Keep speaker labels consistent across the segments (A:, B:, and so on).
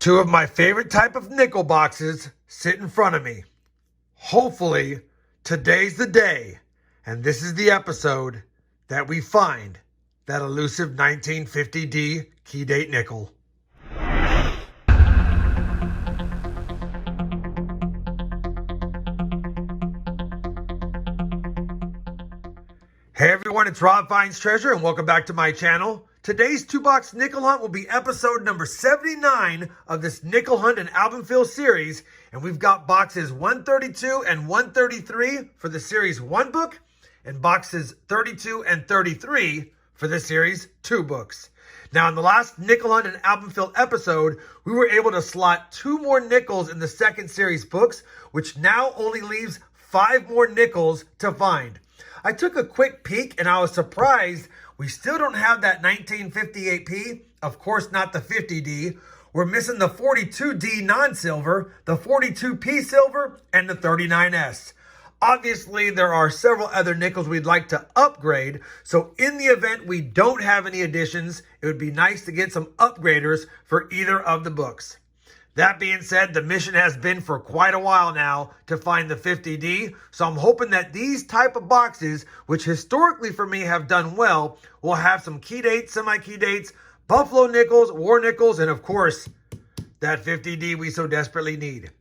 A: Two of my favorite type of nickel boxes sit in front of me. Hopefully, today's the day, and this is the episode that we find that elusive 1950D key date nickel. Hey everyone, it's RobFindsTreasure and welcome back to my channel. Today's two-box nickel hunt will be episode number 79 of this nickel hunt and album fill series. And we've got boxes 132 and 133 for the series 1 book and boxes 32 and 33 for the series 2 books. Now in the last nickel hunt and album fill episode, we were able to slot 2 more nickels in the second series books, which now only leaves 5 more nickels to find. I took a quick peek and I was surprised we still don't have that 1958P, of course not the 50D. We're missing the 42D non-silver, the 42P silver, and the 39S. Obviously, there are several other nickels we'd like to upgrade, so in the event we don't have any additions, it would be nice to get some upgraders for either of the books. That being said, the mission has been for quite a while now to find the 50D, so I'm hoping that these type of boxes, which historically for me have done well, will have some key dates, semi-key dates, buffalo nickels, war nickels, and of course, that 50D we so desperately need.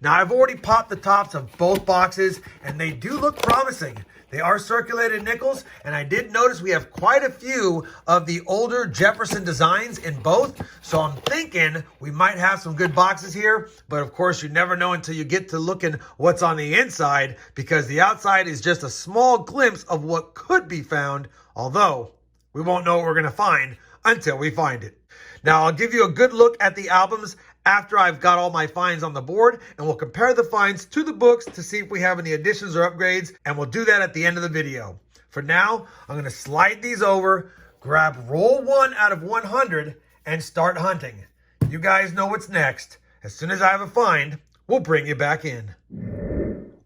A: Now, I've already popped the tops of both boxes, and they do look promising. They are circulated nickels, and I did notice we have quite a few of the older Jefferson designs in both, so I'm thinking we might have some good boxes here, but of course you never know until you get to looking what's on the inside, because the outside is just a small glimpse of what could be found, although we won't know what we're going to find until we find it. Now, I'll give you a good look at the albums after I've got all my finds on the board, and we'll compare the finds to the books to see if we have any additions or upgrades, and we'll do that at the end of the video. For now, I'm going to slide these over, grab roll 1 out of 100, and start hunting. You guys know what's next. As soon as I have a find, we'll bring you back in.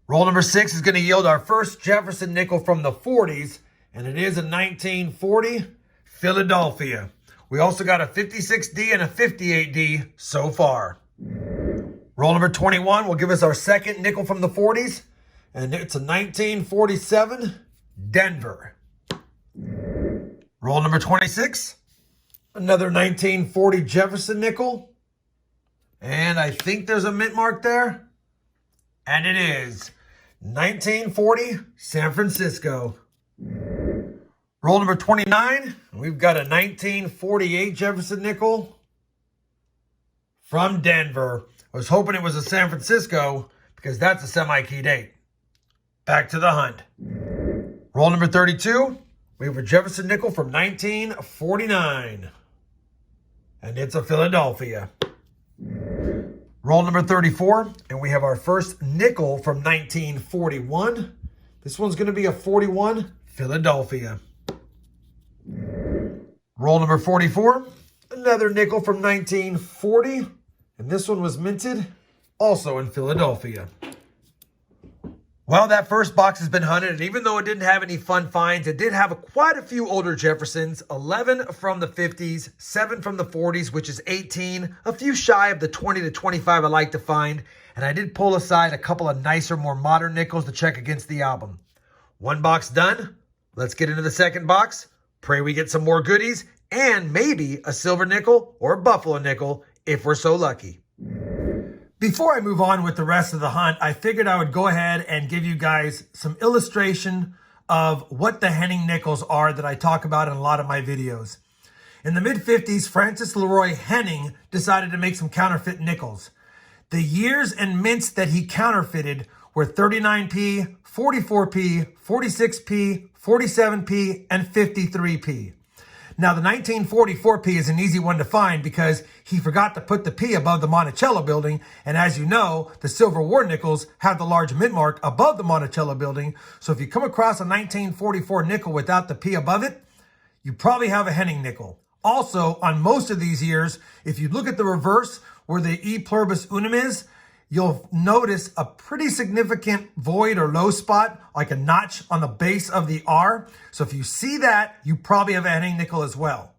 A: Roll number 6 is going to yield our first Jefferson nickel from the 40s, and it is a 1940 Philadelphia. We also got a 56D and a 58D so far. Roll number 21 will give us our second nickel from the 40s, and it's a 1947 Denver. Roll number 26, another 1940 Jefferson nickel, and I think there's a mint mark there, and it is 1940 San Francisco. Roll number 29, we've got a 1948 Jefferson nickel from Denver. I was hoping it was a San Francisco because that's a semi-key date. Back to the hunt. Roll number 32, we have a Jefferson nickel from 1949. And it's a Philadelphia. Roll number 34, and we have our first nickel from 1941. This one's going to be a 41 Philadelphia. Roll number 44, another nickel from 1940, and this one was minted also in Philadelphia. Well, that first box has been hunted, and even though it didn't have any fun finds, it did have quite a few older Jeffersons, 11 from the 50s, 7 from the 40s, which is 18, a few shy of the 20 to 25 I like to find, and I did pull aside a couple of nicer, more modern nickels to check against the album. One box done, let's get into the second box. Pray we get some more goodies and maybe a silver nickel or a buffalo nickel if we're so lucky. Before I move on with the rest of the hunt, I figured I would go ahead and give you guys some illustration of what the Henning Nickels are that I talk about in a lot of my videos. In the mid-50s, Francis Leroy Henning decided to make some counterfeit nickels. The years and mints that he counterfeited were 39p, 44p, 46p, 47p, and 53p. Now, the 1944p is an easy one to find because he forgot to put the P above the Monticello building, and as you know, the silver war nickels have the large mint mark above the Monticello building, so if you come across a 1944 nickel without the P above it, you probably have a Henning nickel. Also, on most of these years, if you look at the reverse where the E pluribus unum is, you'll notice a pretty significant void or low spot, like a notch on the base of the R. So if you see that, you probably have a Henning nickel as well.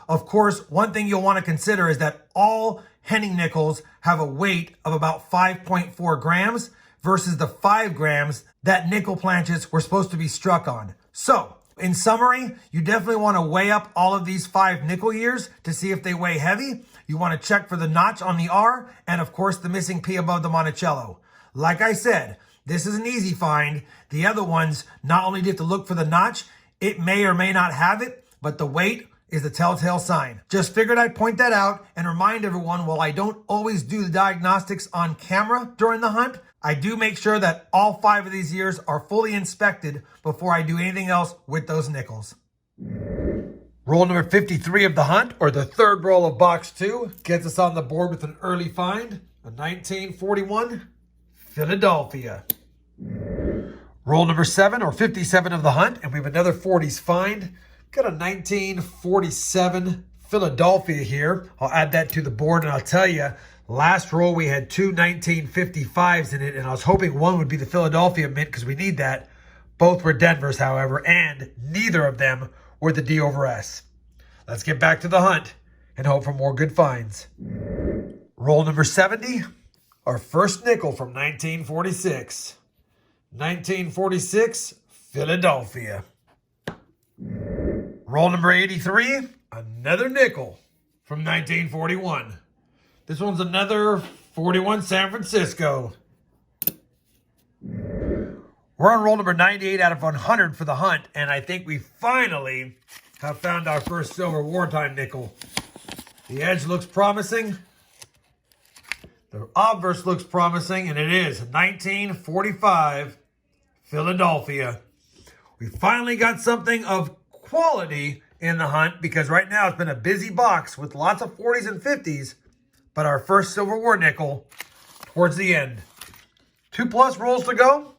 A: Of course, one thing you'll want to consider is that all Henning Nickels have a weight of about 5.4 grams versus the 5 grams that nickel planches were supposed to be struck on. So, in summary, you definitely want to weigh up all of these 5 nickel years to see if they weigh heavy. You want to check for the notch on the R and, of course, the missing P above the Monticello. Like I said, this is an easy find. The other ones, not only do you have to look for the notch, it may or may not have it, but the weight is the telltale sign. Just figured I'd point that out and remind everyone, while I don't always do the diagnostics on camera during the hunt, I do make sure that all 5 of these years are fully inspected before I do anything else with those nickels. Roll number 53 of the hunt, or the third roll of box 2, gets us on the board with an early find, a 1941 Philadelphia. Roll number 7, or 57 of the hunt, and we have another 40s find. Got a 1947 Philadelphia here. I'll add that to the board, and I'll tell you, last roll we had 2 1955s in it, and I was hoping one would be the Philadelphia mint because we need that. Both were Denvers, however, and neither of them were the D over S. Let's get back to the hunt and hope for more good finds. Roll number 70, our first nickel from 1946. 1946 Philadelphia. Roll number 83, another nickel from 1941. This one's another 41 San Francisco. We're on roll number 98 out of 100 for the hunt, and I think we finally have found our first silver wartime nickel. The edge looks promising. The obverse looks promising, and it is 1945 Philadelphia. We finally got something of quality in the hunt, because right now it's been a busy box with lots of 40s and 50s, but our first Silver War nickel towards the end. 2+ rolls to go.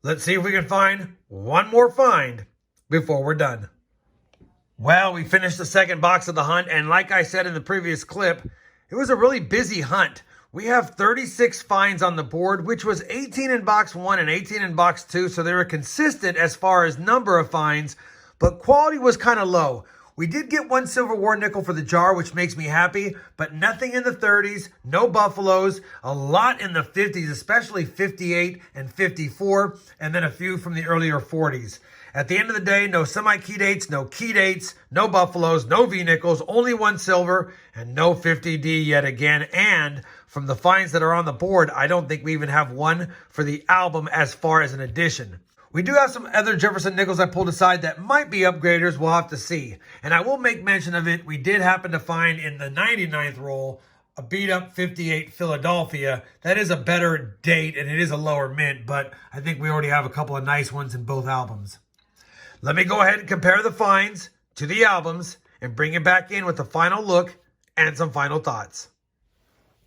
A: Let's see if we can find one more find before we're done. Well, we finished the second box of the hunt, and like I said in the previous clip, it was a really busy hunt. We have 36 finds on the board, which was 18 in box 1 and 18 in box 2, so they were consistent as far as number of finds, but quality was kind of low. We did get one Silver War nickel for the jar, which makes me happy, but nothing in the 30s, no Buffaloes, a lot in the 50s, especially 58 and 54, and then a few from the earlier 40s. At the end of the day, no semi-key dates, no key dates, no Buffaloes, no V-nickels, only one silver, and no 50D yet again. And from the finds that are on the board, I don't think we even have one for the album as far as an addition. We do have some other Jefferson Nickels I pulled aside that might be upgraders. We'll have to see. And I will make mention of it. We did happen to find in the 99th roll a beat-up 58 Philadelphia. That is a better date, and it is a lower mint, but I think we already have a couple of nice ones in both albums. Let me go ahead and compare the finds to the albums and bring it back in with a final look and some final thoughts.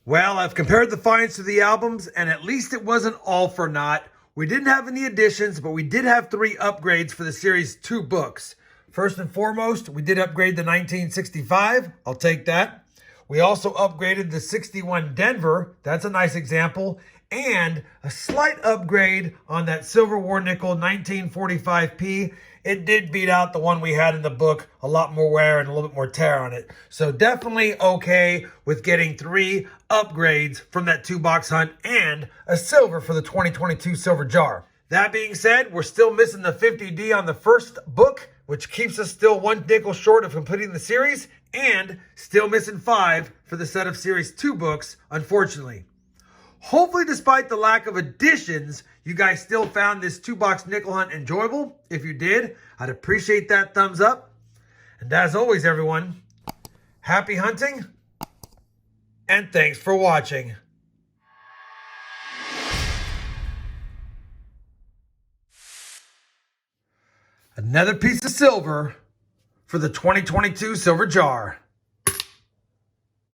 A: Well, I've compared the finds to the albums, and at least it wasn't all for naught. We didn't have any additions, but we did have 3 upgrades for the series 2 books. First and foremost, we did upgrade the 1965. I'll take that. We also upgraded the 61 Denver. That's a nice example. And a slight upgrade on that Silver War nickel 1945P. It did beat out the one we had in the book, a lot more wear and a little bit more tear on it. So definitely okay with getting 3 upgrades from that 2-box hunt and a silver for the 2022 silver jar. That being said, we're still missing the 50D on the first book, which keeps us still 1 nickel short of completing the series, and still missing 5 for the set of series 2 books, unfortunately. Hopefully, despite the lack of additions, you guys still found this 2-box nickel hunt enjoyable. If you did, I'd appreciate that thumbs up. And as always, everyone, happy hunting, and thanks for watching. Another piece of silver for the 2022 silver jar.